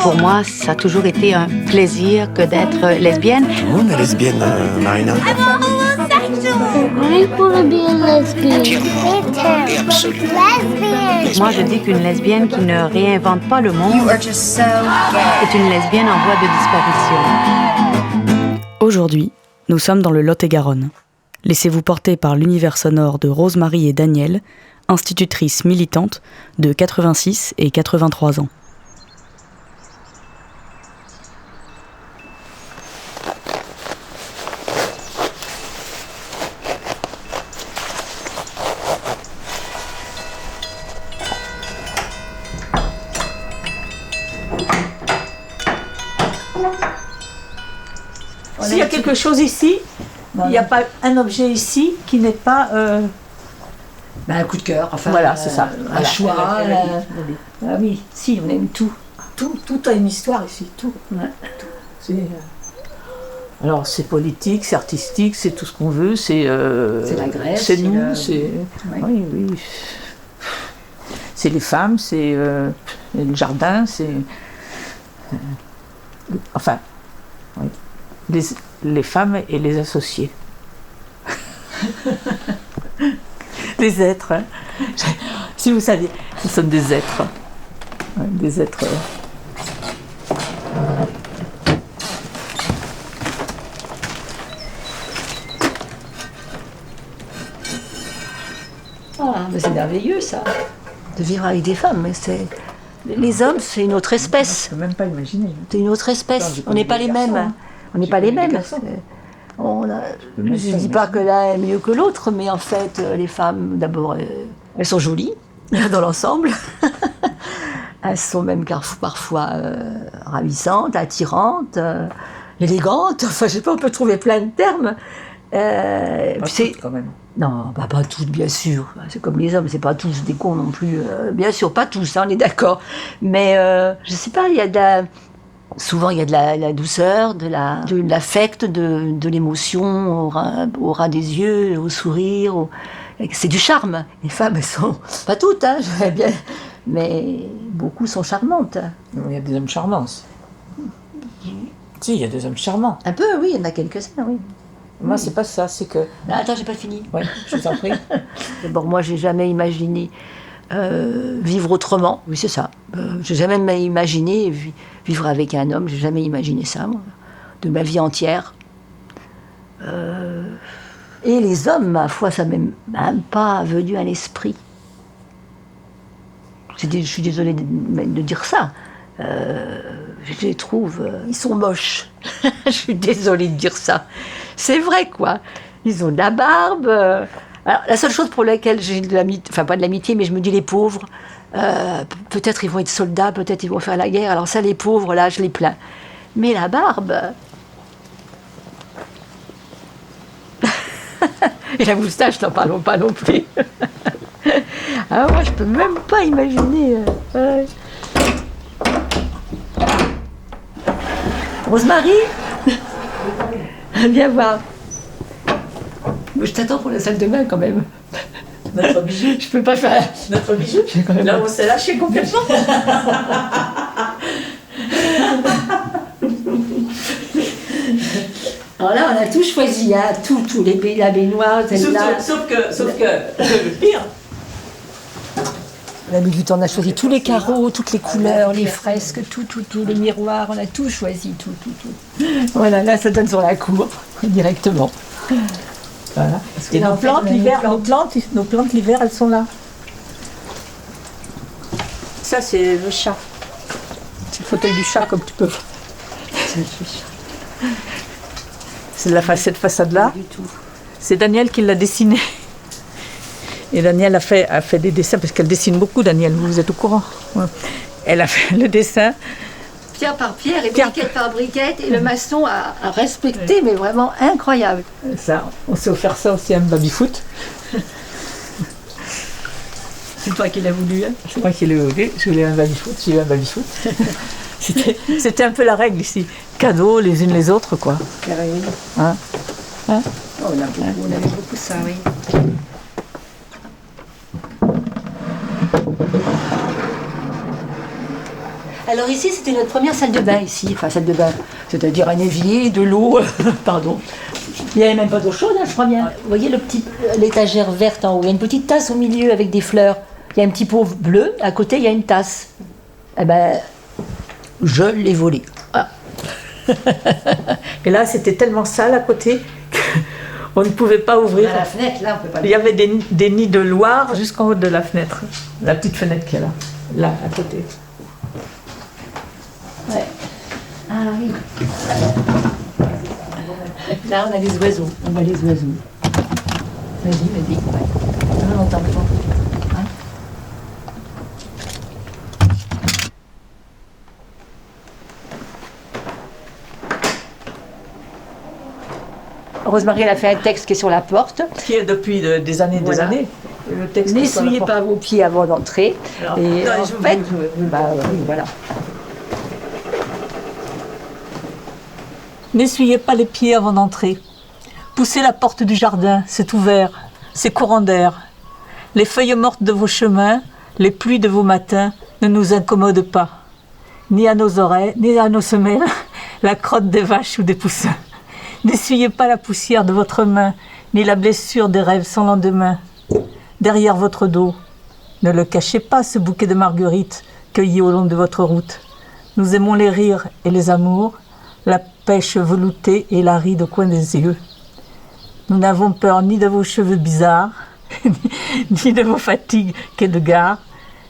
Pour moi, ça a toujours été un plaisir que d'être lesbienne. On est lesbienne, Marina. I want to be a lesbian. Lesbian. Moi, je dis qu'une lesbienne qui ne réinvente pas le monde est une lesbienne en voie de disparition. Aujourd'hui, nous sommes dans le Lot-et-Garonne. Laissez-vous porter par l'univers sonore de Rosemarie et Daniel, institutrices militantes de 86 et 83 ans. S'il y a quelque chose ici, il n'y a pas un objet ici qui n'est pas... un coup de cœur, enfin... Voilà, c'est ça. Un choix. Ah oui, si, on aime tout. Tout a une histoire ici, tout. Ouais. Tout. Alors, c'est politique, c'est artistique, c'est tout ce qu'on veut, c'est la Grèce. C'est nous, c'est... Ouais. Oui, oui. C'est les femmes, c'est le jardin, c'est... Enfin, oui. Les femmes et les associés. Les êtres. Hein. Si vous saviez, nous sommes des êtres. Ouais, des êtres. Mais c'est merveilleux ça, de vivre avec des femmes. Mais les hommes, c'est une autre espèce. Je ne peux même pas imaginer. C'est une autre espèce. On n'est pas les mêmes. On n'est pas les mêmes. Je ne dis pas que l'un est mieux que l'autre, mais en fait, les femmes, d'abord, elles sont jolies dans l'ensemble. Elles sont même parfois ravissantes, attirantes, élégantes. Enfin, je sais pas, on peut trouver plein de termes. Pas toutes, quand même. Non, pas toutes, bien sûr. C'est comme les hommes, c'est pas tous des cons non plus. Bien sûr, pas tous, hein, on est d'accord. Mais je sais pas, il y a souvent il y a de la douceur, de l'affect, de l'émotion au ras des yeux, au sourire. C'est du charme. Les femmes, elles sont pas toutes, hein, je vais bien, mais beaucoup sont charmantes. Il y a des hommes charmants. Si, il y a des hommes charmants. Un peu, oui, il y en a quelques-uns, oui. Moi, c'est pas ça, c'est que... Attends, j'ai pas fini. Oui, je vous en prie. D'abord, moi, j'ai jamais imaginé vivre autrement. Oui, c'est ça. J'ai jamais imaginé vivre avec un homme. J'ai jamais imaginé ça, moi, de ma vie entière. Et les hommes, ma foi, ça m'est même pas venu à l'esprit. Je suis désolée de dire ça. Je les trouve, ils sont moches. Je suis désolée de dire ça. C'est vrai, quoi. Ils ont de la barbe. Alors, la seule chose pour laquelle j'ai de l'amitié, enfin pas de l'amitié, mais je me dis les pauvres, peut-être ils vont être soldats, peut-être ils vont faire la guerre. Alors ça, les pauvres, là, je les plains. Mais la barbe... Et la moustache, n'en parlons pas non plus. Alors moi, je peux même pas imaginer... Rosemarie, viens voir. Je t'attends pour la salle de bain quand même. Notre bijou. Je peux pas faire. Notre bijou. Là, on s'est lâché complètement. Alors là, on a tout choisi, hein, tout, la baignoire, celle-là. Sauf que le pire. On a mis du temps, on a choisi tous les carreaux, toutes les couleurs, les fresques, tout, les miroirs, on a tout choisi, tout. Voilà, là, ça donne sur la cour, directement. Voilà. Et nos plantes, l'hiver, elles sont là. Ça, c'est le chat. C'est le fauteuil du chat, comme tu peux voir. C'est cette façade-là. C'est Daniel qui l'a dessinée. Et Daniel a fait des dessins, parce qu'elle dessine beaucoup, Daniel, vous êtes au courant. Ouais. Elle a fait le dessin. Pierre par pierre et briquette par briquette, et le maçon a respecté, mais vraiment incroyable. Ça, on s'est offert ça aussi à un baby-foot. C'est toi qui l'as voulu, hein? C'est moi qui l'ai voulu, je voulais un baby-foot, j'ai eu un baby-foot. C'était un peu la règle ici. Cadeaux les unes les autres, quoi. Carrément. Hein? Hein? Oh, on a beaucoup ça, oui. Alors ici, c'était notre première salle de bain ici. Enfin, salle de bain, c'est-à-dire un évier, de l'eau, pardon. Il n'y avait même pas d'eau chaude, hein, je crois bien. Vous voyez l'étagère verte en haut. Il y a une petite tasse au milieu avec des fleurs. Il y a un petit pot bleu. À côté, il y a une tasse. Eh ben, je l'ai volée. Ah. Et là, c'était tellement sale à côté qu'on ne pouvait pas ouvrir. À la fenêtre, là, on peut pas. Il y avait des nids de Loire jusqu'en haut de la fenêtre. La petite fenêtre qu'il y a là. Là, à côté. Ouais. Ah oui. Là, on a les oiseaux. On voit les oiseaux. Vas-y. Ouais. On n'entend pas. Hein? Rosemarie, elle a fait un texte qui est sur la porte. Qui est depuis des années Voilà. des années. Le texte est sur la N'essuyez porte. pas vos pieds avant d'entrer. Alors, Et attends, en je fait, vous- bah oui, voilà. N'essuyez pas les pieds avant d'entrer. Poussez la porte du jardin, c'est ouvert, c'est courant d'air. Les feuilles mortes de vos chemins, les pluies de vos matins ne nous incommodent pas. Ni à nos oreilles, ni à nos semelles, la crotte des vaches ou des poussins. N'essuyez pas la poussière de votre main, ni la blessure des rêves sans lendemain. Derrière votre dos, ne le cachez pas, ce bouquet de marguerites cueilli au long de votre route. Nous aimons les rires et les amours, la pêche veloutée et la ride au coin des yeux. Nous n'avons peur ni de vos cheveux bizarres, ni de vos fatigues quai de gare.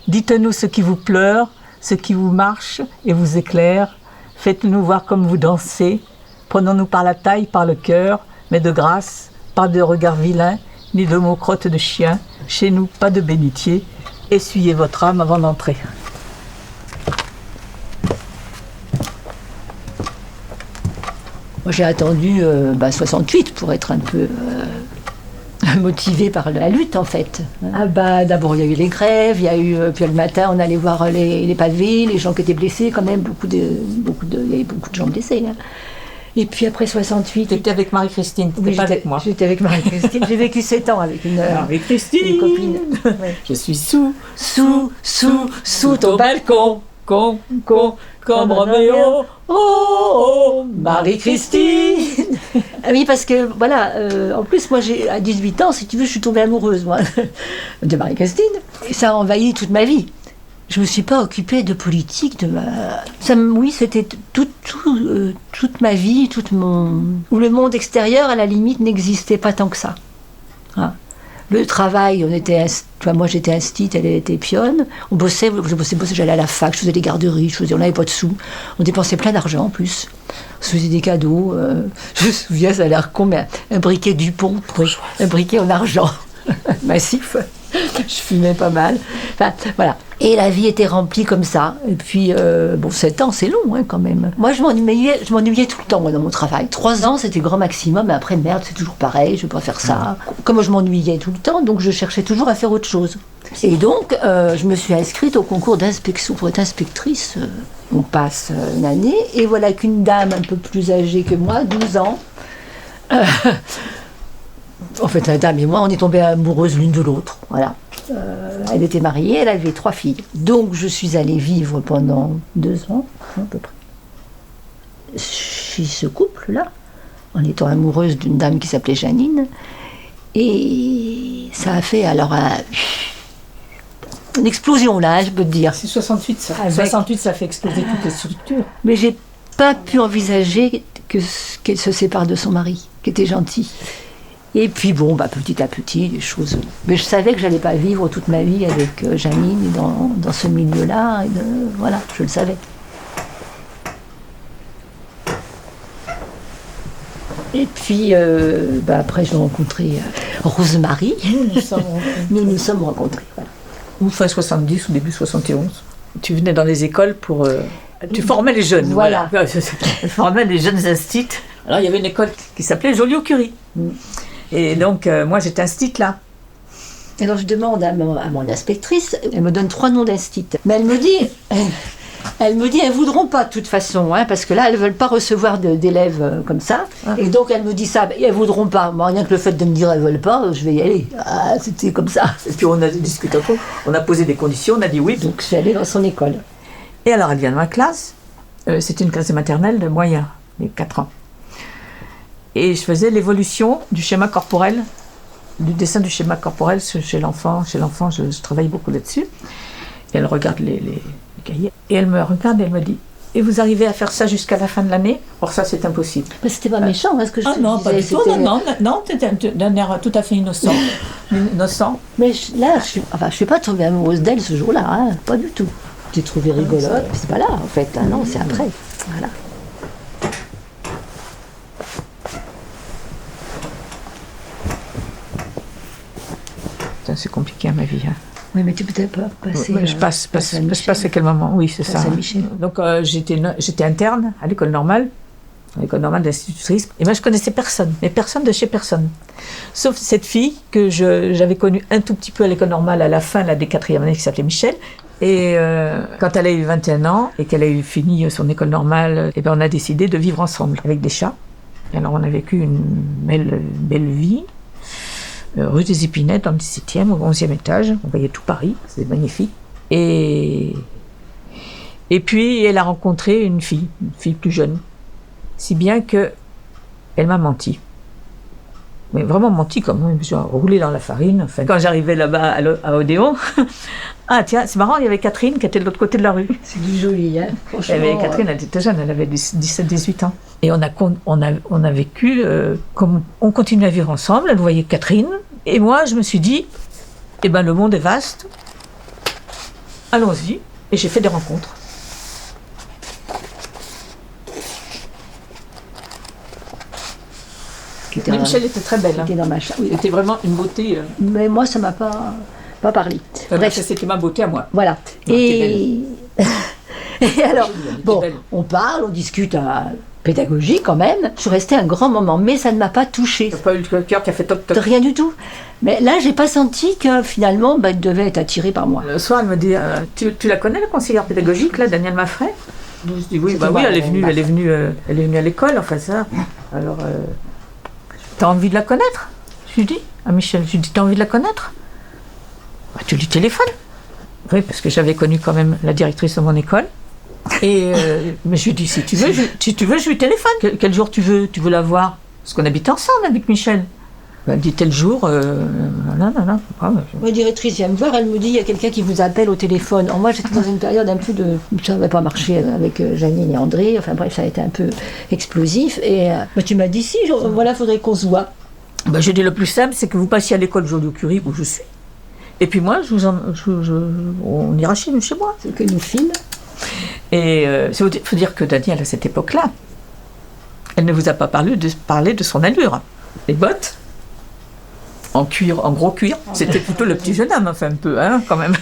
Dites-nous ce qui vous pleure, ce qui vous marche et vous éclaire. Faites-nous voir comme vous dansez. Prenons-nous par la taille, par le cœur, mais de grâce, pas de regard vilain, ni de mots crottes de chien. Chez nous, pas de bénitier. Essuyez votre âme avant d'entrer. Moi, j'ai attendu 68 pour être un peu motivée par la lutte, en fait. Ah bah, d'abord, il y a eu les grèves, il y a eu, puis le matin, on allait voir les pavés, les gens qui étaient blessés, quand même, il y avait beaucoup de gens blessés. Hein. Et puis après 68... J'étais avec Marie-Christine, t'étais pas avec moi. J'étais avec Marie-Christine, j'ai vécu 7 ans avec une Marie-Christine, copine. Ouais. je suis sous Sous ton balcon, comme Roméo, oh, Marie-Christine. Ah oui, parce que, voilà, en plus, moi, à 18 ans, si tu veux, je suis tombée amoureuse, moi, de Marie-Christine. Et ça a envahi toute ma vie. Je ne me suis pas occupée de politique, oui, c'était toute ma vie, où le monde extérieur, à la limite, n'existait pas tant que ça. Hein. Le travail, moi j'étais instite, elle était pionne, je bossais, j'allais à la fac, je faisais des garderies, on n'avait pas de sous, on dépensait plein d'argent en plus, on se faisait des cadeaux, je me souviens, ça a l'air con, mais un briquet Dupont, un briquet en argent, massif, je fumais pas mal, enfin voilà. Et la vie était remplie comme ça. Et puis, 7 ans, c'est long hein, quand même. Moi, je m'ennuyais tout le temps moi, dans mon travail. 3 ans, c'était grand maximum, mais après, merde, c'est toujours pareil, je ne veux pas faire ça. Comme je m'ennuyais tout le temps, donc je cherchais toujours à faire autre chose. Et donc, je me suis inscrite au concours d'inspection pour être inspectrice. On passe une année, et voilà qu'une dame un peu plus âgée que moi, 12 ans, en fait, la dame et moi, on est tombées amoureuses l'une de l'autre. Voilà. Elle était mariée, elle avait 3 filles. Donc, je suis allée vivre pendant 2 ans, à peu près, chez ce couple-là, en étant amoureuse d'une dame qui s'appelait Janine. Et ça a fait alors une explosion, là, je peux te dire. C'est 68, ça. Avec- 68, ça fait exploser toutes les structures. Mais j'ai pas pu envisager qu'elle se sépare de son mari, qui était gentil. Et puis petit à petit, les choses... Mais je savais que j'allais pas vivre toute ma vie avec Janine dans ce milieu-là. Voilà, je le savais. Et puis, après, j'ai rencontré Rosemarie. Nous nous sommes rencontrés, voilà. Ou fin 70 ou début 71. Tu venais dans les écoles pour... tu formais les jeunes. Voilà. Tu formais les jeunes instits. Alors, il y avait une école qui s'appelait Joliot-Curie. Et donc, moi, j'étais instite là. Alors je demande à mon inspectrice, elle me donne 3 noms d'instit. Mais elle me dit, elles voudront pas de toute façon, hein, parce que là, elles veulent pas recevoir d'élèves comme ça. Et donc elle me dit ça, elles voudront pas. Moi, rien que le fait de me dire elles veulent pas, je vais y aller. Ah, c'était comme ça. Et puis, on a discuté un peu. On a posé des conditions, on a dit oui. Donc je suis allée dans son école. Et alors, elle vient de ma classe. C'était une classe de maternelle de moyen, de 4 ans. Et je faisais l'évolution du schéma corporel, du dessin du schéma corporel chez l'enfant. Chez l'enfant, je travaille beaucoup là-dessus. Et elle regarde les cahiers. Et elle me regarde et elle me dit, et vous arrivez à faire ça jusqu'à la fin de l'année? Or ça, c'est impossible. Mais c'était pas méchant, hein, ce que je te non, disais. pas du tout. Non, c'était d'un air tout à fait innocent. Mais là, je suis pas tombée amoureuse d'elle ce jour-là, hein, pas du tout. J'ai trouvé rigolote, c'est pas là en fait, hein, non, c'est après. Voilà. C'est compliqué à ma vie. Hein. Oui, mais tu peux peut-être pas passer. Je passe à quel moment? Oui, c'est ça. Saint-Michel. Donc j'étais interne à l'école normale d'institutrice. Et moi, je connaissais personne, mais personne de chez personne. Sauf cette fille que j'avais connue un tout petit peu à l'école normale à la fin des 4e années, qui s'appelait Michel. Et quand elle a eu 21 ans et qu'elle a eu fini son école normale, et ben on a décidé de vivre ensemble avec des chats. Et alors on a vécu une belle vie. Rue des Épinettes, dans le 17e, au 11e étage. On voyait tout Paris, c'était magnifique. Et puis, elle a rencontré une fille plus jeune. Si bien qu'elle m'a menti. Mais vraiment menti, comme je roulé dans la farine. Enfin, quand j'arrivais là-bas à Odéon, ah tiens, c'est marrant, il y avait Catherine qui était de l'autre côté de la rue. C'est du joli, hein, franchement. Catherine, elle était jeune, elle avait 17-18 ans. Et on a vécu, comme on continue à vivre ensemble, elle voyait Catherine, et moi je me suis dit, eh ben le monde est vaste, allons-y, et j'ai fait des rencontres. Mais Michel était très belle. Était dans ma chambre. Oui. C'était vraiment une beauté. Mais moi, ça m'a pas parlé. Bref, c'était ma beauté à moi. Voilà. Non, et alors, bon, on parle, on discute pédagogie quand même. Je suis restée un grand moment, mais ça ne m'a pas touchée. Tu n'as pas eu le cœur qui a fait toc toc? Rien du tout. Mais là, j'ai pas senti que finalement, elle devait être attirée par moi. Le soir, elle me dit, tu la connais, la conseillère pédagogique, là, Danielle Maffray? Je dis oui, oui, elle est venue à l'école, enfin ça. Alors, t'as envie de la connaître? Je lui dis à Michel, je lui dis, t'as envie de la connaître? Bah, tu lui téléphones. Oui, parce que j'avais connu quand même la directrice de mon école. Et mais je lui dis, si tu veux, je lui téléphone. Quel jour tu veux la voir? Parce qu'on habite ensemble avec Michel. Elle me dit tel jour, non. Ma directrice vient me voir, elle me dit, il y a quelqu'un qui vous appelle au téléphone. Alors moi, j'étais dans une période un peu de... Ça n'avait pas marché avec Janine et André, enfin bref, ça a été un peu explosif. Et tu m'as dit, si, voilà, faudrait qu'on se voit. Ben, je dis, le plus simple, c'est que vous passiez à l'école Joliot-Curie, où je suis. Et puis moi, on ira chez moi. C'est que nous filme. Et il faut dire que Danielle, à cette époque-là, elle ne vous a pas parlé de son allure. Les bottes, en cuir, en gros cuir, c'était plutôt le petit jeune homme, enfin un peu, hein, quand même.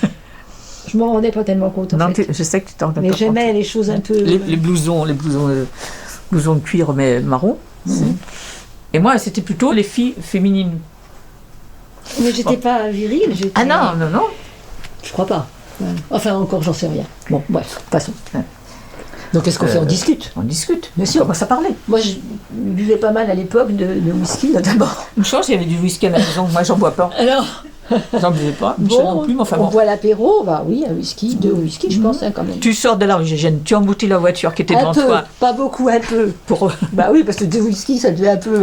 Je m'en rendais pas tellement compte, en fait. Je sais que tu t'en rendais mais pas compte. j'aimais les choses un peu... Les blousons de cuir, mais marron. Et moi, c'était plutôt les filles féminines. Mais j'étais pas virile, j'étais... Ah non. Je crois pas. Enfin, encore, j'en sais rien. Bon, bref, passons. Donc, qu'est-ce qu'on fait? On discute. On discute. Bien sûr. On commence à parler. Moi, je buvais pas mal à l'époque de whisky, d'abord. Une chance, il y avait du whisky à la maison. Moi, j'en bois pas. Alors, j'en buvais pas. Michel non plus, mais enfin on bon. boit l'apéro, bah oui, un whisky, 2 whisky, je pense, hein, quand même. Tu sors de la rue Gégène, tu emboutis la voiture qui était devant toi. Pas beaucoup, un peu. Bah oui, parce que 2 whisky, ça devait un peu...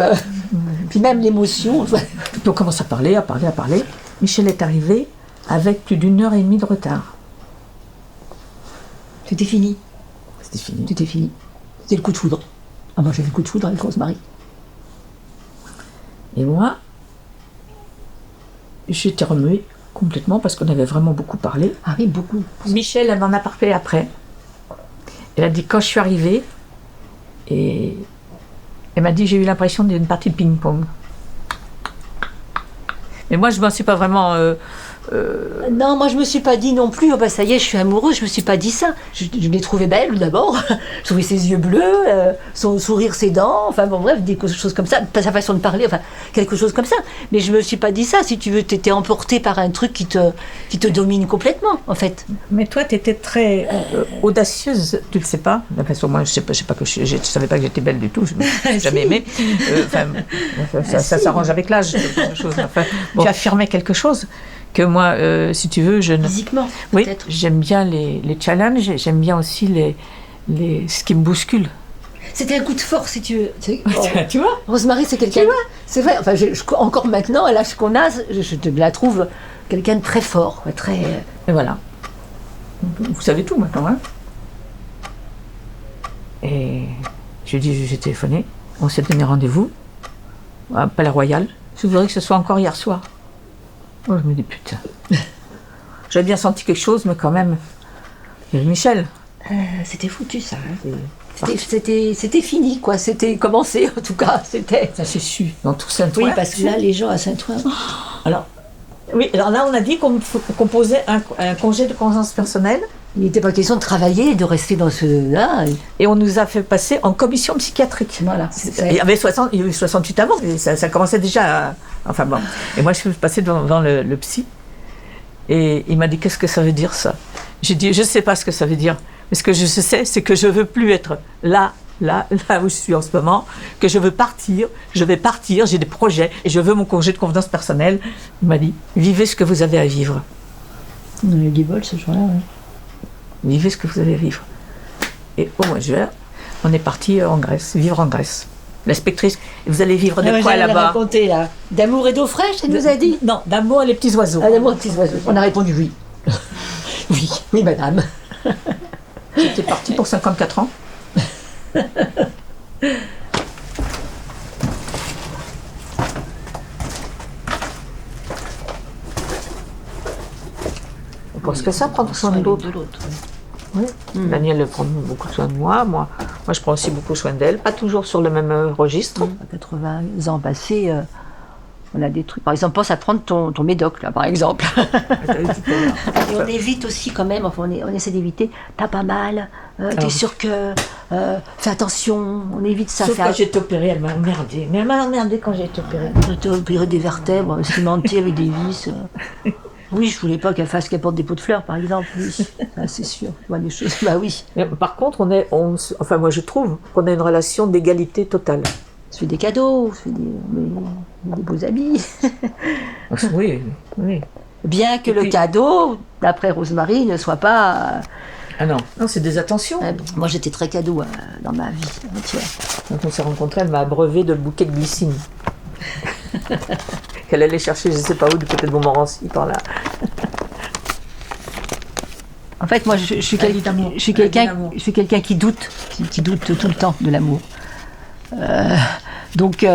Puis même l'émotion. Puis on commence à parler. Michel est arrivé avec plus d'1 heure et demie de retard. C'était fini. C'était fini. C'était le coup de foudre. Ah, moi j'ai eu le coup de foudre avec Rosemary. Et moi, j'étais remuée complètement parce qu'on avait vraiment beaucoup parlé. Ah oui, beaucoup. Michel, elle m'en a parlé après. Elle a dit, quand je suis arrivée, et elle m'a dit, j'ai eu l'impression d'une partie de ping-pong. Mais moi, je m'en suis pas vraiment... Non, moi je me suis pas dit non plus, oh bah ça y est, je suis amoureuse, je me suis pas dit ça. Je l'ai trouvée belle d'abord, je trouvais ses yeux bleus, son sourire, ses dents, enfin bon bref, des choses comme ça, pas sa façon de parler, enfin quelque chose comme ça. Mais je me suis pas dit ça, si tu veux, t'étais emportée par un truc qui te domine complètement, en fait. Mais toi, t'étais très audacieuse, tu le sais pas. De toute façon, moi, je savais pas que j'étais belle du tout, je n'ai jamais aimé. Ça s'arrange avec l'âge, enfin, bon. Tu affirmais quelque chose que moi, si tu veux, je ne... Physiquement, Oui, peut-être. j'aime bien les challenges, et j'aime bien aussi ce qui me bouscule. C'était un coup de force, si tu veux. Tu vois? Rosemary, c'est quelqu'un. C'est vrai. Enfin, encore maintenant, à l'âge qu'on a, je te la trouve quelqu'un de très fort, très. Et voilà. Vous savez tout maintenant, hein? Et je dis, j'ai téléphoné, on s'est donné rendez-vous à Palais Royal. Je voudrais que ce soit encore hier soir. Oh, je me dis, putain. J'avais bien senti quelque chose, mais quand même. Il y avait Michel. C'était foutu, ça. C'était fini, quoi. C'était commencé, en tout cas. C'était. Ça s'est su dans tout Saint-Ouen. Oui, parce que là, les gens à Saint-Ouen. Alors là, on a dit qu'on posait un congé de conscience personnelle. Il n'était pas question de travailler, de rester dans ce. Là. Et on nous a fait passer en commission psychiatrique. Voilà. Il y avait 68 avant, et ça commençait déjà à... Enfin bon. Et moi, je suis passée devant le psy, et il m'a dit, qu'est-ce que ça veut dire, ça? J'ai dit, je ne sais pas ce que ça veut dire, mais ce que je sais, c'est que je ne veux plus être là où je suis en ce moment, que je veux partir, j'ai des projets, et je veux mon congé de convenance personnelle. Il m'a dit, vivez ce que vous avez à vivre. On a eu du bol ce jour-là, oui. Vivez ce que vous avez à vivre. Et au mois de juin, on est parti en Grèce, vivre en Grèce. L'inspectrice, vous allez vivre de quoi là-bas? Raconter, là. D'amour et d'eau fraîche, elle nous a dit. Non, d'amour et les petits oiseaux. Ah, d'amour et petits oiseaux. On a répondu oui. oui, madame. J'étais partie pour 54 ans. Parce que ça, prendre soin de l'autre. Oui. Daniel prend beaucoup soin de moi. Moi, je prends aussi beaucoup soin d'elle. Pas toujours sur le même registre. À 80 ans passés, on a des trucs. Par exemple, pense à prendre ton médoc, là, par exemple. Et on évite aussi, quand même, enfin, on essaie d'éviter. T'as pas mal, t'es sûr que. Fais attention, on évite ça. Sauf quand j'ai été opérée, elle m'a emmerdée. Mais elle m'a emmerdée quand j'ai été opérée. J'ai opéré des vertèbres, cimentées avec des vis. Oui, je voulais pas qu'elle porte des pots de fleurs, par exemple. Oui, ça, c'est sûr. Je vois des choses. Bah oui. Mais, par contre, enfin, moi, je trouve qu'on a une relation d'égalité totale. Je fais des cadeaux, je fais des beaux habits. Oui. Bien que le cadeau, d'après Rosemary, ne soit pas. Ah non, c'est des attentions. Moi, j'étais très cadeau dans ma vie entière. Quand on s'est rencontrés, elle m'a abreuvé de bouquets de glycine. Qu'elle allait chercher, je ne sais pas où, du côté de Montmorency, par là. En fait, moi, je suis quelqu'un qui doute, qui doute tout le temps de l'amour. Donc,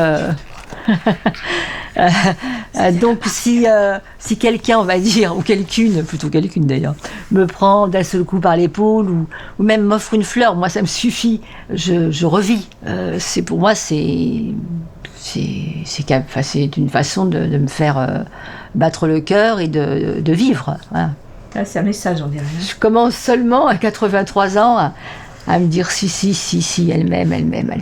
si quelqu'un, on va dire, ou quelqu'une, plutôt quelqu'une d'ailleurs, me prend d'un seul coup par l'épaule ou même m'offre une fleur, moi ça me suffit, je revis. Pour moi, c'est une façon de me faire battre le cœur et de vivre. Voilà. Ah, c'est un message, on dirait. Je commence seulement à 83 ans à me dire si, elle m'aime, elle m'aime.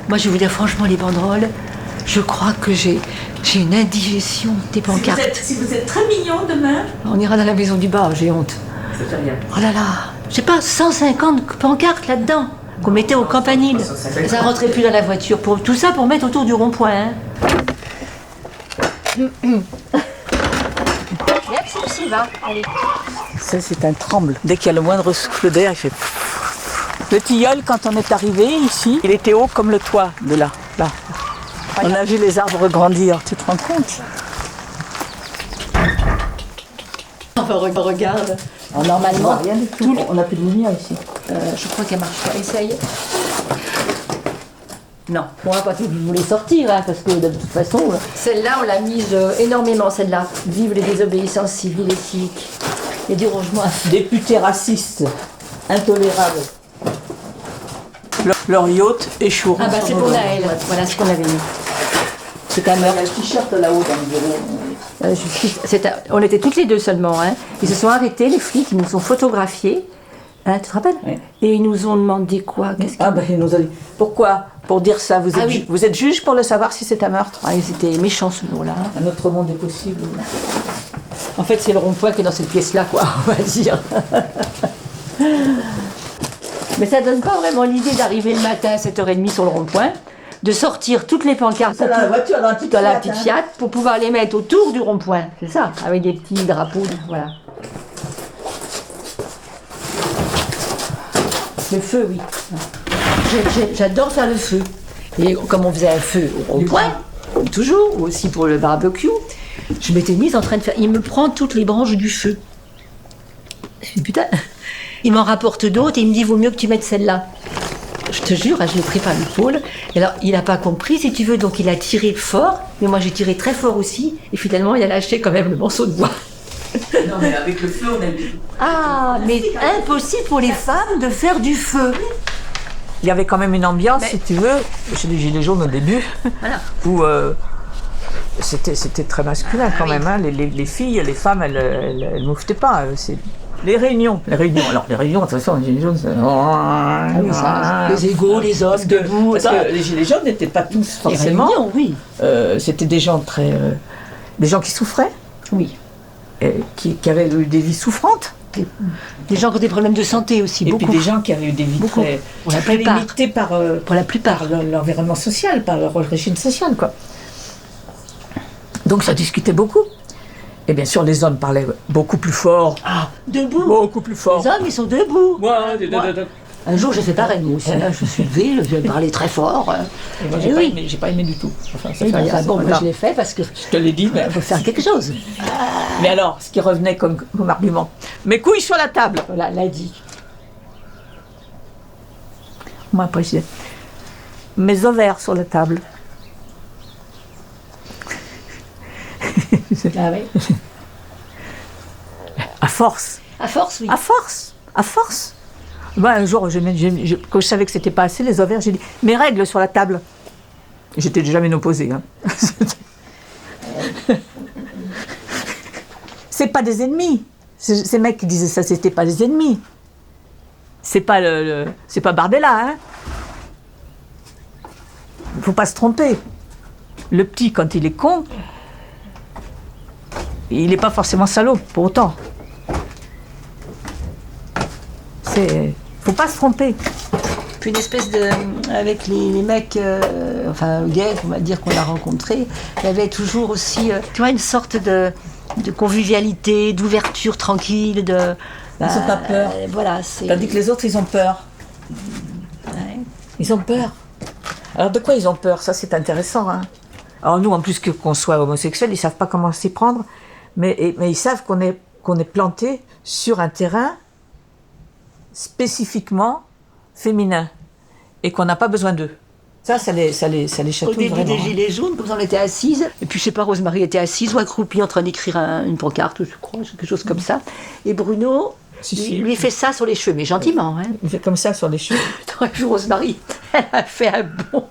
Moi, je vais vous dire franchement, les banderoles, je crois que j'ai une indigestion des pancartes. Si vous êtes très mignon demain... On ira dans la maison du bas, j'ai honte. C'est rien. Oh là là, je sais pas, 150 pancartes là-dedans, qu'on mettait au campanile. Ça rentrait plus dans la voiture. Tout ça pour mettre autour du rond-point. Hein. Allez. Ça, c'est un tremble. Dès qu'il y a le moindre souffle d'air, il fait... Le tilleul, quand on est arrivé ici, il était haut comme le toit de là. On a vu les arbres grandir, tu te rends compte? Enfin, regarde. Alors, normalement, rien du tout. On n'a plus de lumière ici. Je crois qu'elle marche pas. Essaye. Non, on va pas tout vous les sortir, hein, parce que de toute façon... Celle-là, on l'a mise énormément, celle-là. Vive les désobéissances civiles et civiques. Il y a du rangement à faire. Députés racistes, intolérables. Leur yacht échouera. Ah bah c'est pour Naël, voilà ce qu'on avait mis. C'est un meurtre. Il y a un t-shirt là-haut dans le bureau. On était toutes les deux seulement. Hein. Ils se sont arrêtés, les flics, ils nous ont photographiés. Hein, tu te rappelles? Oui. Et ils nous ont demandé quoi? Ils nous ont dit, pourquoi? Pour dire ça, vous êtes juge pour le savoir si c'est un meurtre? Ah, ils étaient méchants ce jour-là. Un autre monde est possible. En fait, c'est le rond-point qui est dans cette pièce-là, quoi, on va dire. Mais ça donne pas vraiment l'idée d'arriver le matin à 7h30 sur le rond-point, de sortir toutes les pancartes dans la voiture, dans la petite Fiat, pour pouvoir les mettre autour du rond-point. C'est ça, avec des petits drapeaux, voilà. Le feu, oui. J'adore faire le feu. Et comme on faisait un feu au rond-point, comme toujours, ou aussi pour le barbecue, je m'étais mise en train de faire... Il me prend toutes les branches du feu. Je dis, putain, il m'en rapporte d'autres et il me dit, vaut mieux que tu mettes celle-là. Je te jure, je l'ai pris par l'épaule. Et alors, il n'a pas compris, si tu veux, donc il a tiré fort, mais moi j'ai tiré très fort aussi, et finalement, il a lâché quand même le morceau de bois. Non, mais avec le feu, on aime. Ah, mais impossible pour les femmes de faire du feu. Il y avait quand même une ambiance, si tu veux, chez les Gilets jaunes au début, Voilà. où c'était très masculin quand même. Hein. Les filles, les femmes, elles mouftaient pas. Les réunions. Alors les réunions, de toute façon, les Gilets jaunes, Les égaux, les hommes, debout. Parce que les Gilets jaunes n'étaient pas tous forcément. Les réunions, oui. C'était des gens des gens qui souffraient, Oui. qui avaient eu des vies souffrantes. Des gens qui ont des problèmes de santé aussi, Et beaucoup. puis des gens qui avaient eu des vies Beaucoup. très, Pour la très plupart. limitées par Pour la plupart. l'environnement social, par leur régime social, quoi. Donc ça discutait beaucoup. Et bien sûr, les hommes parlaient beaucoup plus fort. Ah, debout. Beaucoup plus fort. Les hommes, ils sont debout. Moi, Un jour, j'ai fait pareil, moi aussi. Là, je suis levée, je parlais très fort. et moi, Et j'ai pas aimé du tout. Enfin, ça Oui, fait rien, bah, c'est bon, pas moi, grave. je l'ai fait parce que Je te l'ai dit, mais... faut faire quelque chose. Mais alors, ce qui revenait comme argument, mes couilles sur la table. Voilà, l'a dit. Moi, après, je disais, mes ovaires sur la table. Ah oui. À force. À force, oui. À force. À force. Ben, un jour, quand je savais que c'était pas assez, les ovaires, j'ai dit, mes règles sur la table. J'étais déjà ménopausée. Hein. C'est pas des ennemis. Ces mecs qui disaient ça, c'était pas des ennemis. C'est pas c'est pas Bardella, hein. Faut pas se tromper. Le petit, quand il est con, il n'est pas forcément salaud, pour autant. Faut pas se tromper. Puis une espèce de... Avec les mecs, enfin gays, on va dire qu'on a rencontrés, il y avait toujours aussi, tu vois, une sorte de convivialité, d'ouverture tranquille, de... Ils n'ont pas peur. Voilà, c'est... Tandis que les autres, ils ont peur. Ouais. Ils ont peur. Alors de quoi ils ont peur? Ça, c'est intéressant. Hein. Alors nous, en plus qu'on soit homosexuels, ils ne savent pas comment s'y prendre, mais ils savent qu'on est planté sur un terrain spécifiquement féminin et qu'on n'a pas besoin d'eux. Ça les Au chatouille début vraiment. des Gilets jaunes, comme ça, on était assises, et puis je sais pas, Rosemary était assise ou accroupie en train d'écrire une pancarte, je crois, quelque chose comme ça. Et Bruno, Si. lui fait ça sur les cheveux, mais gentiment. Hein. Il fait comme ça sur les cheveux. Un jour, Rosemary, elle a fait un bond.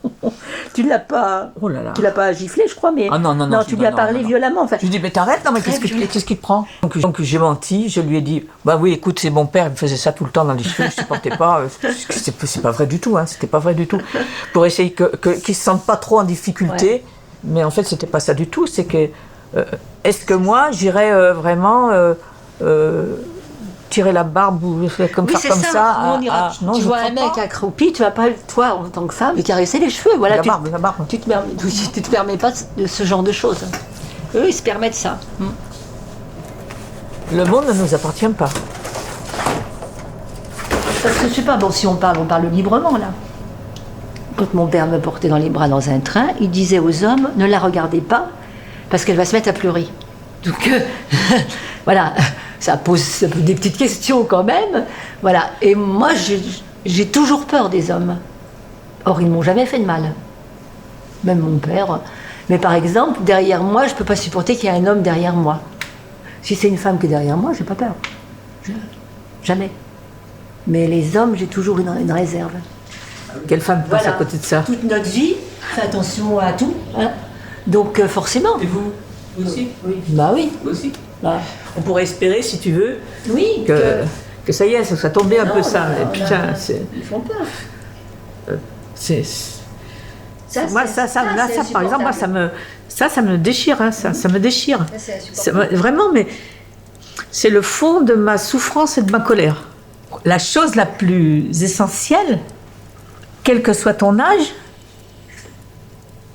Tu l'as pas, Oh là là. tu l'as pas giflé, je crois, mais Ah non, tu lui as parlé violemment. Enfin, Je lui dis, mais t'arrêtes, non, mais qu'est-ce qui te prend? Donc j'ai menti, je lui ai dit, bah oui, écoute, c'est mon père, il me faisait ça tout le temps dans les cheveux, je supportais pas. C'est pas vrai du tout, hein, c'était pas vrai du tout. Pour essayer qu'ils se sentent pas trop en difficulté, Ouais. mais en fait, c'était pas ça du tout, c'est que, est-ce que moi, j'irais vraiment tirer la barbe ou faire comme oui, ça, c'est comme ça? Nous, on ira. Non, tu je vois crois un mec pas. accroupi, tu vas pas, toi, en tant que femme, lui caresser les cheveux. Voilà, La barbe. tu te permets pas de ce genre de choses. Eux, ils se permettent ça. Le monde ne nous appartient pas. Parce que je sais pas, bon, si on parle librement là. Quand mon père me portait dans les bras dans un train, il disait aux hommes, ne la regardez pas, parce qu'elle va se mettre à pleurer. Donc, voilà, ça pose des petites questions quand même. Voilà, et moi, j'ai toujours peur des hommes. Or, ils m'ont jamais fait de mal. Même mon père. Mais par exemple, derrière moi, je peux pas supporter qu'il y ait un homme derrière moi. Si c'est une femme qui est derrière moi, j'ai pas peur. Jamais. Mais les hommes, j'ai toujours une réserve. Quelle femme passe à côté de ça? Toute notre vie, fait attention à tout. Hein. Donc forcément. Et vous aussi? Oui. Bah oui. Vous aussi? Bah, On pourrait espérer, si tu veux, oui. que ça y est, ça soit tombé un Non, peu ça. non, Et putain, non, c'est... Ils font peur. Moi, ça, par exemple, moi, ça me déchire, hein, ça me déchire. Vraiment, mais c'est le fond de ma souffrance et de ma colère. La chose la plus essentielle, quel que soit ton âge,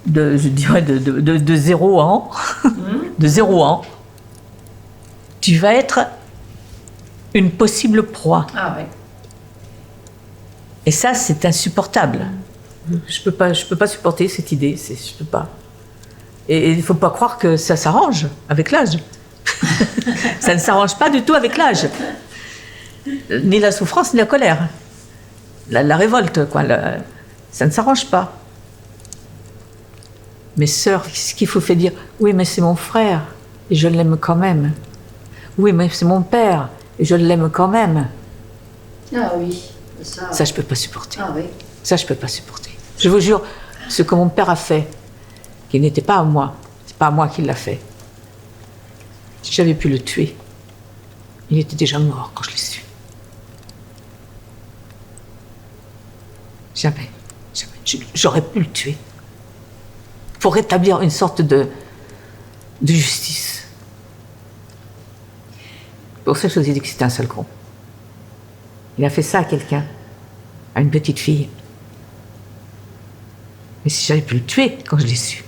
je dirais de 0 ans, de 0 ans, tu vas être une possible proie. Ah ouais. Et ça, c'est insupportable. Je peux pas supporter cette idée, je peux pas. Et il ne faut pas croire que ça s'arrange avec l'âge. Ça ne s'arrange pas du tout avec l'âge. Ni la souffrance, ni la colère. La révolte, quoi. Ça ne s'arrange pas. Mes sœurs, ce qu'il faut faire dire, oui, mais c'est mon frère, et je l'aime quand même. Oui, mais c'est mon père, et je l'aime quand même. Ah oui, Ça, je ne peux pas supporter. Ah oui. Ça, je ne peux pas supporter. Je vous jure, ce que mon père a fait, qui n'était pas à moi, c'est pas à moi qu'il l'a fait. Si j'avais pu le tuer, il était déjà mort quand je l'ai su. Jamais. J'aurais pu le tuer. Pour rétablir une sorte de justice. Pour ça, je vous ai dit que c'était un sale con. Il a fait ça à quelqu'un, à une petite fille. Mais si j'avais pu le tuer quand je l'ai su.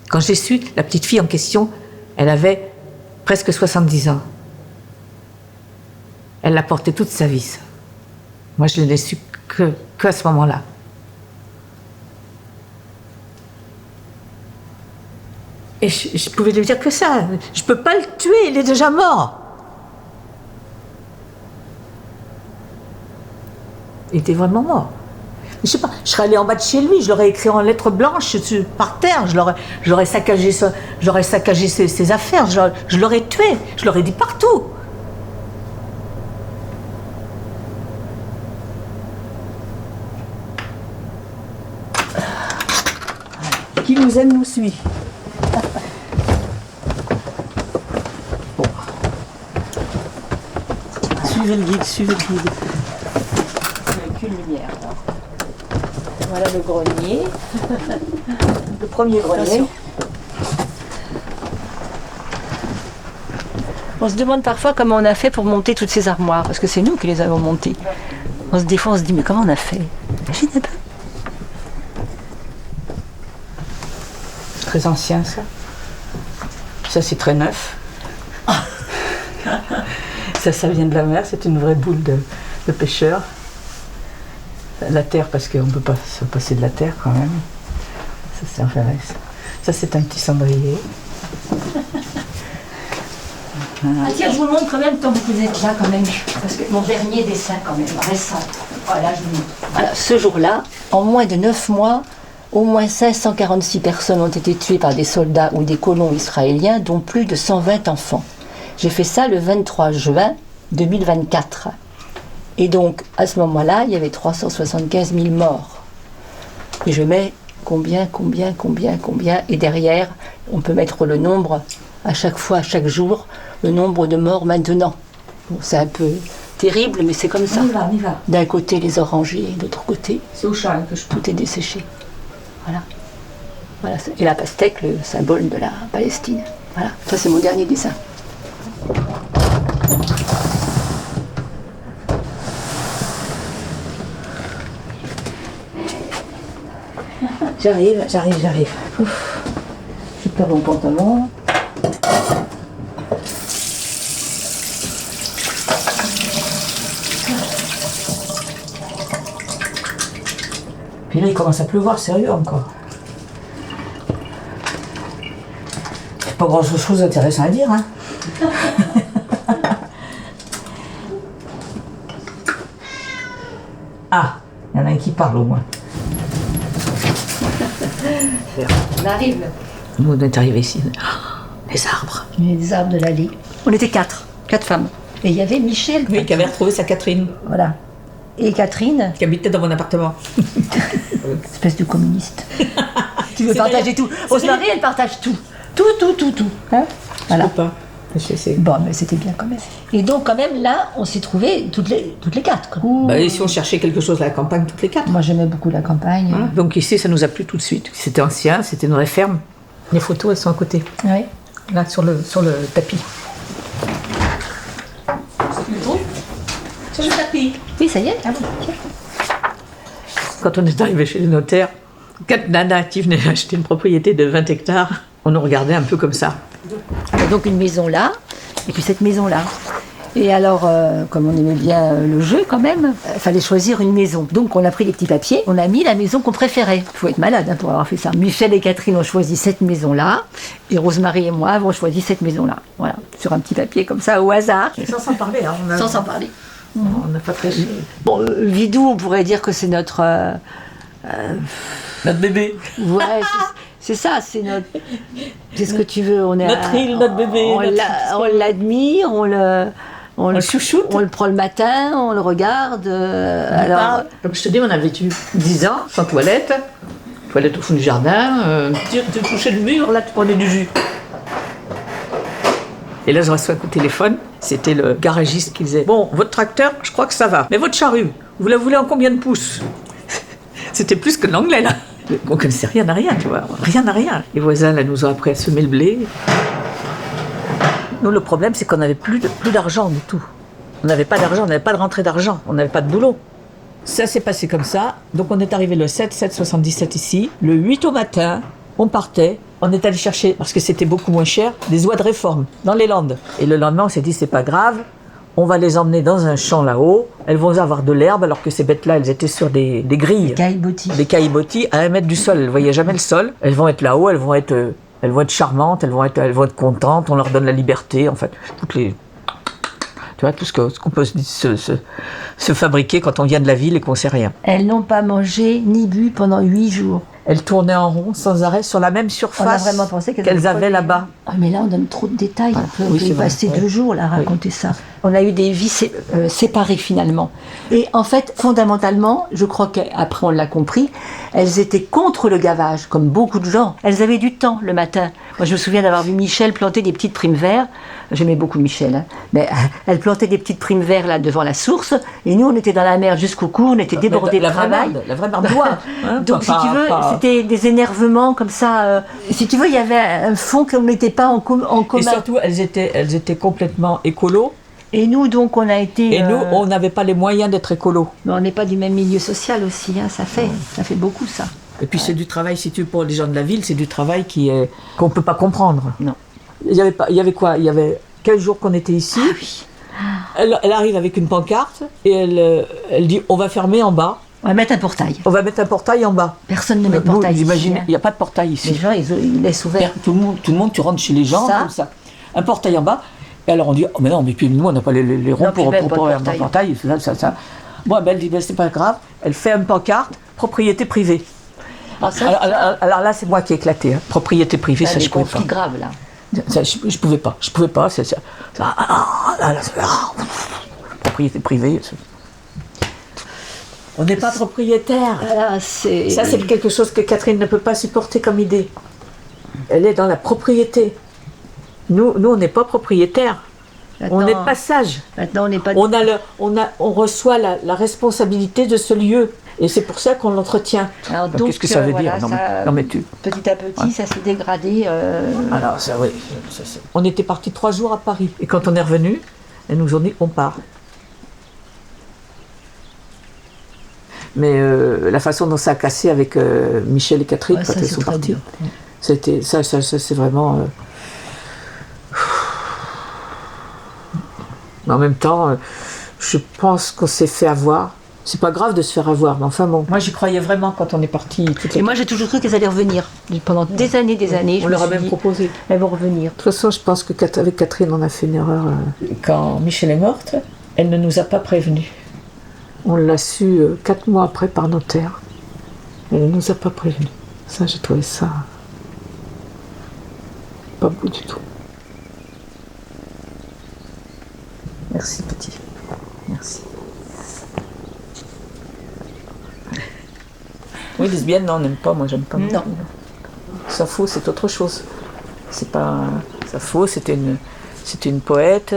Quand j'ai su, la petite fille en question, elle avait presque 70 ans. Elle l'a porté toute sa vie, ça. Moi, je ne l'ai su que à ce moment-là. Et je pouvais lui dire que ça. Je ne peux pas le tuer, il est déjà mort. Il était vraiment mort. Je sais pas, je serais allée en bas de chez lui, je l'aurais écrit en lettres blanches par terre, j'aurais saccagé ses affaires, je l'aurais tué, je l'aurais dit partout. Qui nous aime nous suit. Bon. Suivez le guide, suivez le guide. Aucune lumière. Alors. Voilà le grenier. Le premier grenier. On se demande parfois comment on a fait pour monter toutes ces armoires, parce que c'est nous qui les avons montées. Des fois, on se dit, mais comment on a fait? Imagine un peu. Très ancien, ça. Ça, c'est très neuf. Ça vient de la mer, c'est une vraie boule de pêcheur. La terre, parce qu'on ne peut pas se passer de la terre quand même. Ça, c'est un ferresse. Ça, c'est un petit cendrier. Ah tiens, je vous montre quand même tant que vous êtes là quand même, parce que mon dernier dessin quand même, récent. Voilà, je vous montre. Voilà, ce jour-là, en moins de 9 mois, au moins 546 personnes ont été tuées par des soldats ou des colons israéliens, dont plus de 120 enfants. J'ai fait ça le 23 juin 2024. Et donc, à ce moment-là, il y avait 375 000 morts. Et je mets combien, et derrière, on peut mettre le nombre, à chaque fois, à chaque jour, le nombre de morts maintenant. Bon, c'est un peu terrible, mais c'est comme ça. On y va. D'un côté, les orangers, de l'autre côté, C'est au châle que je peux. tout est desséché. Voilà. Et la pastèque, le symbole de la Palestine. Voilà, ça c'est mon dernier dessin. J'arrive. Ouf. Je perds mon pantalon. Puis là, il commence à pleuvoir, sérieux encore. Pas grand-chose d'intéressant à dire, hein. Ah, il y en a un qui parle au moins. On arrive. Nous, on est arrivés ici. Oh, les arbres. Les arbres de l'allée. On était 4 femmes. Et il y avait Michel. Oui, qui avait retrouvé sa Catherine, Voilà. Et Catherine, qui habitait dans mon appartement. espèce de communiste. Tu veux C'est partager tout. Rosemary, elle partage tout. Tout. Hein, voilà. Je peux pas. Bon, mais c'était bien quand même. Et donc, quand même, là, on s'est trouvées toutes les 4. Quoi. Bah, et si on cherchait quelque chose à la campagne, toutes les 4. Moi, j'aimais beaucoup la campagne. Hein. Donc ici, ça nous a plu tout de suite. C'était ancien, c'était une vraie ferme. Les photos, elles sont à côté. Oui. Là, sur le tapis. Ça, je Oui, ça y est. Ah bon, tiens. Quand on est arrivé chez les notaires, 4 nanas qui venaient acheter une propriété de 20 hectares, on nous regardait un peu comme ça. Il y a donc une maison là, et puis cette maison là. Et alors, comme on aimait bien le jeu quand même, il fallait choisir une maison. Donc on a pris les petits papiers, on a mis la maison qu'on préférait. Il faut être malade pour avoir fait ça. Michel et Catherine ont choisi cette maison-là, et Rosemarie et moi avons choisi cette maison-là. Voilà, sur un petit papier comme ça, au hasard. Sans s'en parler, hein. Sans s'en parler. On n'a pas très... Bon, Vidou, on pourrait dire que c'est notre... Notre bébé. Ouais, c'est ça, c'est notre... C'est ce que tu veux. On est Notre île, notre bébé. On l'admire, on le chouchoute. On le prend le matin, on le regarde. Alors, comme je te dis, on a vécu 10 ans sans toilette. Toilette au fond du jardin. Tu touchais le mur, là tu prenais du jus. Et là je reçois un coup de téléphone. C'était le garagiste qui disait: bon, votre tracteur, je crois que ça va. Mais votre charrue, vous la voulez en combien de pouces? C'était plus que l'anglais là. On connaissait rien à rien, tu vois. Rien à rien. Les voisins là nous ont appris à semer le blé. Nous, le problème, c'est qu'on n'avait plus d'argent du tout. On n'avait pas d'argent, on n'avait pas de rentrée d'argent, on n'avait pas de boulot. Ça s'est passé comme ça. Donc on est arrivé le 7/7/77 ici. Le 8 au matin, on partait. On est allé chercher, parce que c'était beaucoup moins cher, des oies de réforme dans les Landes. Et le lendemain, on s'est dit, c'est pas grave, on va les emmener dans un champ là-haut. Elles vont avoir de l'herbe, alors que ces bêtes-là, elles étaient sur des grilles. Des caillebotis à 1 mètre du sol. Elles ne voyaient jamais le sol. Elles vont être là-haut, elles vont être charmantes, elles vont être contentes, on leur donne la liberté, en fait. Tu vois, tout ce qu'on peut se fabriquer quand on vient de la ville et qu'on ne sait rien. elles n'ont pas mangé ni bu pendant 8 jours. Elles tournaient en rond sans arrêt sur la même surface On a vraiment pensé qu'elles avaient là-bas. Ah, mais là, on donne trop de détails. Ouais. On peut y passer 2 jours là, à raconter ça. On a eu des vies séparées finalement. Et en fait, fondamentalement, je crois qu'après on l'a compris, elles étaient contre le gavage, comme beaucoup de gens. Elles avaient du temps le matin. Moi, je me souviens d'avoir vu Michel planter des petites primes verts. J'aimais beaucoup Michel, hein. Mais elle plantait des petites primes verts là devant la source. Et nous, on était dans la mer jusqu'au cou, on était débordés de travail. La vraie barbe bois. Donc, si tu veux, c'était des énervements comme ça. Si tu veux, il y avait un fond qu'on n'était pas en commun. Et surtout, elles étaient complètement écolos. Et nous, donc, on a été... Et nous, on n'avait pas les moyens d'être écolos. Mais on n'est pas du même milieu social aussi, hein, ça fait beaucoup ça. Et puis c'est du travail, si tu veux, pour les gens de la ville, c'est du travail qu'on ne peut pas comprendre. Non. Il y avait quoi? Il y avait 15 jours qu'on était ici. Ah oui. Elle arrive avec une pancarte et elle dit: on va fermer en bas. On va mettre un portail. On va mettre un portail en bas. Personne ne met de portail ici. J'imagine, hein. il n'y a pas de portail ici. Les gens, ils laissent ouvert. Tout le monde, tu rentres chez les gens comme ça. Un portail en bas. Et alors on dit: oh mais non, mais puis nous on n'a pas les ronds pour un portail. Ça. Bon, ben, elle dit: ben, c'est pas grave. Elle fait une pancarte, propriété privée. Alors là, c'est moi qui ai éclaté. Hein. Propriété privée, ça je pouvais pas. C'est grave là. Ça, je pouvais pas. Propriété privée. On n'est pas propriétaire. Voilà, Ça, c'est quelque chose que Catherine ne peut pas supporter comme idée. Elle est dans la propriété. Nous on n'est pas propriétaires. On est de passage. Maintenant, on n'est pas... On reçoit la responsabilité de ce lieu. Et c'est pour ça qu'on l'entretient. Alors, donc, qu'est-ce que ça veut dire? Non, mais petit à petit, ça s'est dégradé. Alors, ça, oui. On était partis 3 jours à Paris. Et quand on est revenu, elles nous ont dit: on part. Mais la façon dont ça a cassé avec Michel et Catherine, quand elles sont parties, c'était ça c'est vraiment... Mais en même temps, je pense qu'on s'est fait avoir. C'est pas grave de se faire avoir, mais enfin bon. Moi, j'y croyais vraiment quand on est partis. Et moi, j'ai toujours cru qu'elles allaient revenir. Pendant des années, on leur a même proposé. Elles vont revenir. De toute façon, je pense qu'avec Catherine, on a fait une erreur. Quand Michel est morte, elle ne nous a pas prévenus. On l'a su 4 mois après par notaire. Elle ne nous a pas prévenus. Ça, j'ai trouvé ça pas beau du tout. Merci, petit. Merci. Oui, lesbienne, non, on n'aime pas. Moi, j'aime pas. Non. Sappho, c'est autre chose. C'est pas... Sappho, c'était une poète.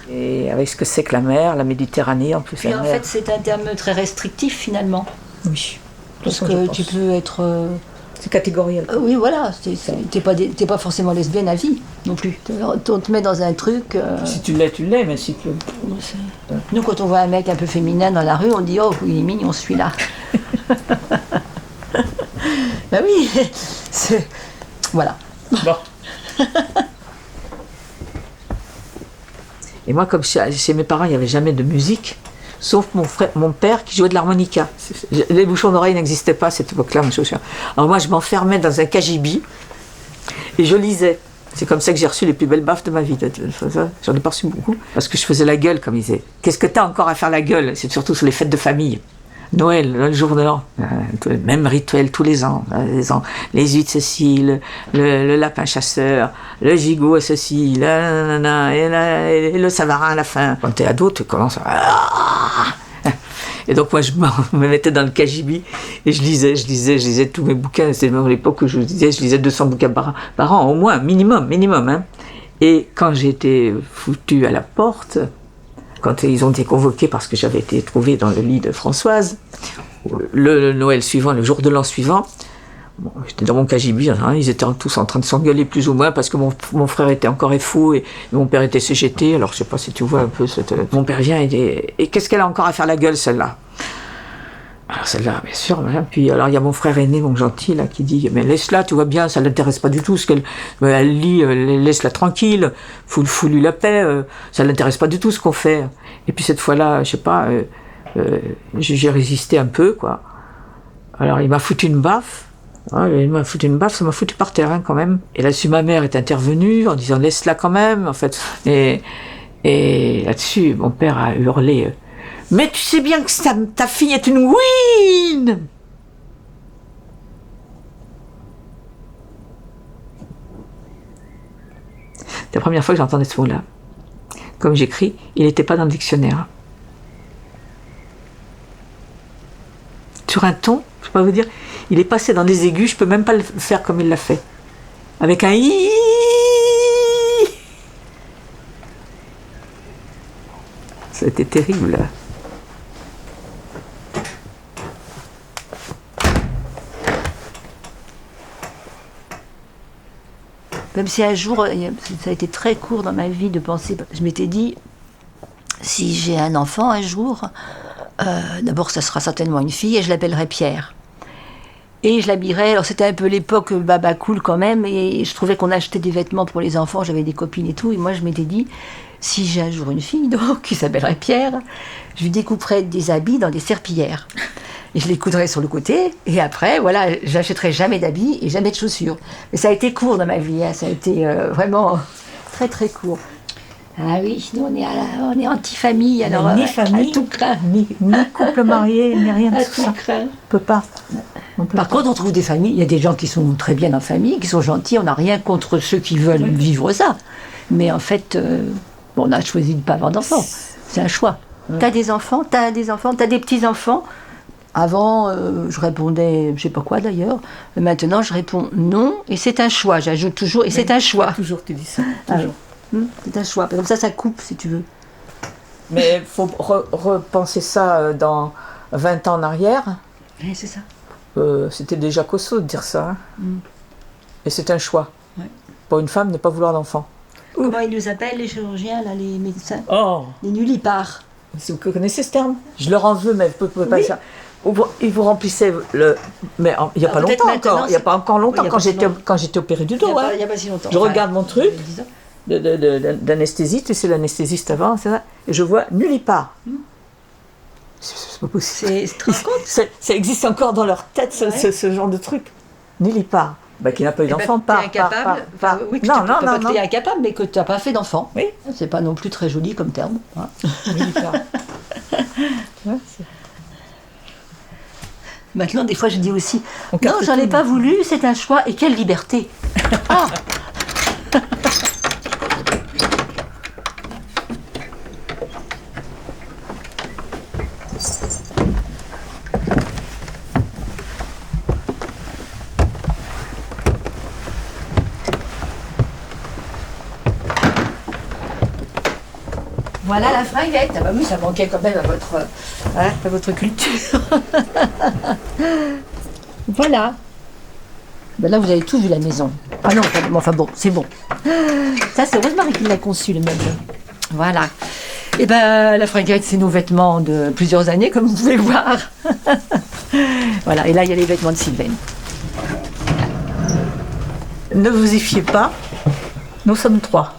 Et avec ce que c'est que la mer, la Méditerranée, en plus. Puis en fait, c'est un terme très restrictif finalement. Oui. Parce que tu peux être C'est catégoriel. Oui, voilà, t'es pas forcément lesbienne à vie non plus. On te met dans un truc. Si tu l'es, mais si tu... Nous, quand on voit un mec un peu féminin dans la rue, on dit oh, il est mignon celui-là. Ben oui, voilà. Bon. Et moi, comme chez mes parents, il n'y avait jamais de musique, sauf mon père qui jouait de l'harmonica. Les bouchons d'oreilles n'existaient pas à cette époque-là. Alors moi, je m'enfermais dans un cagibi et je lisais. C'est comme ça que j'ai reçu les plus belles baffes de ma vie. J'en ai pas reçu beaucoup. Parce que je faisais la gueule, comme ils disaient. Qu'est-ce que t'as encore à faire la gueule? C'est surtout sur les fêtes de famille. Noël, le jour de l'an, le même rituel tous les ans. Les huîtres ceci, le lapin chasseur, le gigot ceci, et le savarin à la fin. Quand t'es ado, tu commences à... Et donc moi je me mettais dans le cagibi et je lisais tous mes bouquins. C'était même à l'époque où je lisais 200 bouquins par an, au moins, minimum. Hein. Et quand j'ai été foutu à la porte, quand ils ont été convoqués parce que j'avais été trouvée dans le lit de Françoise, le Noël suivant, le jour de l'an suivant, bon, j'étais dans mon cagibi, hein, ils étaient tous en train de s'engueuler plus ou moins parce que mon frère était encore fou et mon père était CGT. Alors je sais pas si tu vois un peu mon père vient et qu'est-ce qu'elle a encore à faire la gueule celle-là? Alors celle-là, bien sûr. Hein. Puis alors il y a mon frère aîné, mon gentil, là, qui dit mais laisse-la, tu vois bien, ça l'intéresse pas du tout ce qu'elle elle lit, laisse-la tranquille, fous-lui la paix, ça l'intéresse pas du tout ce qu'on fait. Et puis cette fois-là, je sais pas, j'ai résisté un peu, quoi. Alors il m'a foutu une baffe. Ouais, il m'a foutu une baffe, ça m'a foutu par terre, hein, quand même. Et là-dessus, ma mère est intervenue en disant laisse-la quand même, en fait. Et là-dessus, mon père a hurlé mais tu sais bien que ta fille est une win. C'est la première fois que j'entendais ce mot-là. Comme j'écris, il n'était pas dans le dictionnaire. Sur un ton, je peux pas vous dire, il est passé dans des aigus, je peux même pas le faire comme il l'a fait. Avec un i. C'était terrible. Même si un jour, ça a été très court dans ma vie de penser, je m'étais dit, si j'ai un enfant un jour, d'abord ça sera certainement une fille et je l'appellerai Pierre. Et je l'habillerai, alors c'était un peu l'époque baba cool quand même, et je trouvais qu'on achetait des vêtements pour les enfants, j'avais des copines et tout, et moi je m'étais dit, si j'ai un jour une fille donc, qui s'appellerait Pierre, je lui découperai des habits dans des serpillières. Et je les coudrais sur le côté, et après, voilà, j'achèterai jamais d'habits et jamais de chaussures. Mais ça a été court dans ma vie, hein, ça a été vraiment très très court. Ah oui, nous on est anti-famille, alors ni famille, tout craint. Ni couple marié, ni rien de tout ça. Craint. On peut pas. Par contre, on trouve des familles, il y a des gens qui sont très bien en famille, qui sont gentils, on n'a rien contre ceux qui veulent vivre ça. Mais en fait, on a choisi de ne pas avoir d'enfants, c'est un choix. T'as des enfants, t'as des petits-enfants. Avant, je répondais, je sais pas quoi d'ailleurs. Maintenant, je réponds non, et c'est un choix. J'ajoute toujours, et c'est un choix. Toujours, tu dis ça. Toujours. C'est un choix. Comme ça coupe, si tu veux. Mais il faut repenser ça dans 20 ans en arrière. Oui, c'est ça. C'était déjà costaud de dire ça. Hein. Et c'est un choix. Ouais. Pour une femme, ne pas vouloir d'enfant. Comment ils nous appellent, les chirurgiens, là, les médecins? Les nullipares. Si vous connaissez ce terme? Je leur en veux, mais vous pouvez pas ça. Ils vous remplissaient le... Mais il n'y a pas longtemps encore. Il n'y a pas encore longtemps, quand j'étais opérée du dos. Il n'y a pas si longtemps. Je regarde mon truc d'anesthésiste, c'est l'anesthésiste avant, c'est ça, et je vois nullipare. C'est pas possible. Ça existe encore dans leur tête, ce genre de truc. Nullipare. Qui n'a pas eu d'enfant, Oui, que tu es incapable, mais que tu n'as pas fait d'enfant. Oui. C'est pas non plus très joli comme terme. Hein. Maintenant, des fois, je dis aussi, non, j'en ai pas voulu, c'est un choix, et quelle liberté. Ah. Voilà la fringuette. Ah bah oui, ça manquait quand même à votre culture. Voilà. Ben là, vous avez tout vu la maison. Ah non, enfin bon, c'est bon. Ça, c'est Rosemary qui l'a conçu, le meuble. Voilà. Et ben, la fringuette, c'est nos vêtements de plusieurs années, comme vous pouvez voir. Voilà, et là, il y a les vêtements de Sylvaine. Ne vous y fiez pas, nous sommes 3.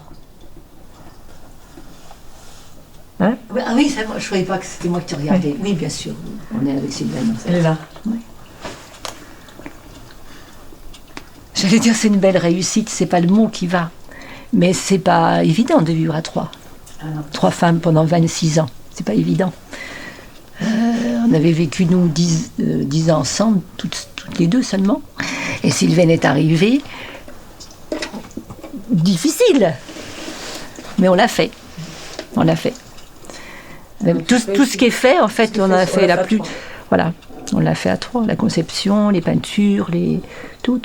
Hein? Ah oui, ça, je ne savais pas que c'était moi que tu regardais. Oui, bien sûr, on est avec Sylvaine. Elle est là. Oui. J'allais dire c'est une belle réussite, c'est pas le mot qui va. Mais c'est pas évident de vivre à 3. 3 femmes pendant 26 ans, c'est pas évident. On avait vécu, nous, 10 ans ensemble, toutes les deux seulement. Et Sylvaine est arrivée. Difficile. Mais on l'a fait. On l'a fait. Même tout ce qui est fait, en fait, on a fait la plus. Voilà. On l'a fait à 3. La conception, les peintures, tout.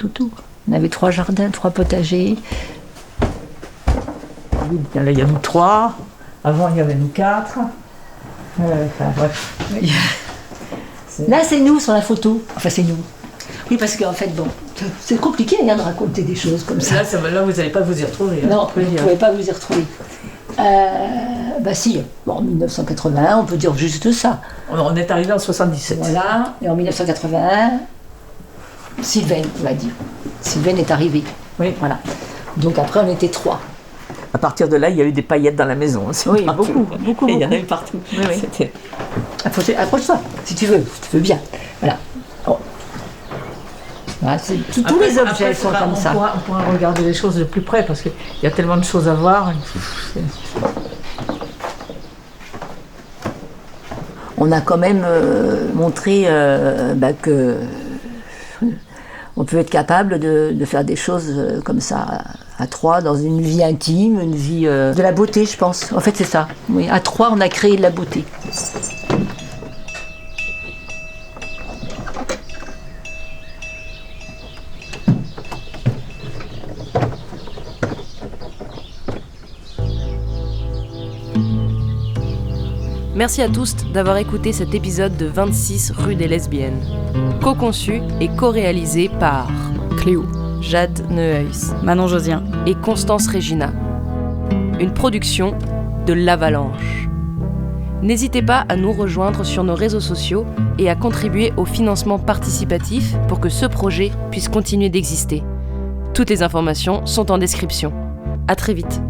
On avait 3 jardins, 3 potagers. Là, il y a nous 3. Avant, il y avait nous 4. Enfin, bref. Là, c'est nous sur la photo. Enfin, c'est nous. Oui, parce qu'en fait, bon, c'est compliqué de raconter des choses comme ça. Là, vous n'allez pas vous y retrouver. Non, vous ne pouvez pas vous y retrouver. Bah si, bon, en 1981, on peut dire juste ça. On est arrivé en 77. Voilà, et en 1981, Sylvaine, on va dire. Sylvaine est arrivée. Oui. Voilà. Donc après, on était 3. À partir de là, il y a eu des paillettes dans la maison. Oui, partout. beaucoup. Et il y en a eu partout. Oui. C'était... Approche-toi, si tu veux bien. Voilà. Oh. Voilà, tous les objets sont comme ça. On pourra regarder les choses de plus près parce qu'il y a tellement de choses à voir. On a quand même montré que on peut être capable de faire des choses comme ça à 3 dans une vie intime, une vie de la beauté, je pense. En fait, c'est ça. Oui, à 3, on a créé de la beauté. Merci à tous d'avoir écouté cet épisode de 26 rue des Lesbiennes. Co-conçu et co-réalisé par Cléo, Jade Neuhaus, Manon Josien et Constance Regina. Une production de l'Avalanche. N'hésitez pas à nous rejoindre sur nos réseaux sociaux et à contribuer au financement participatif pour que ce projet puisse continuer d'exister. Toutes les informations sont en description. À très vite.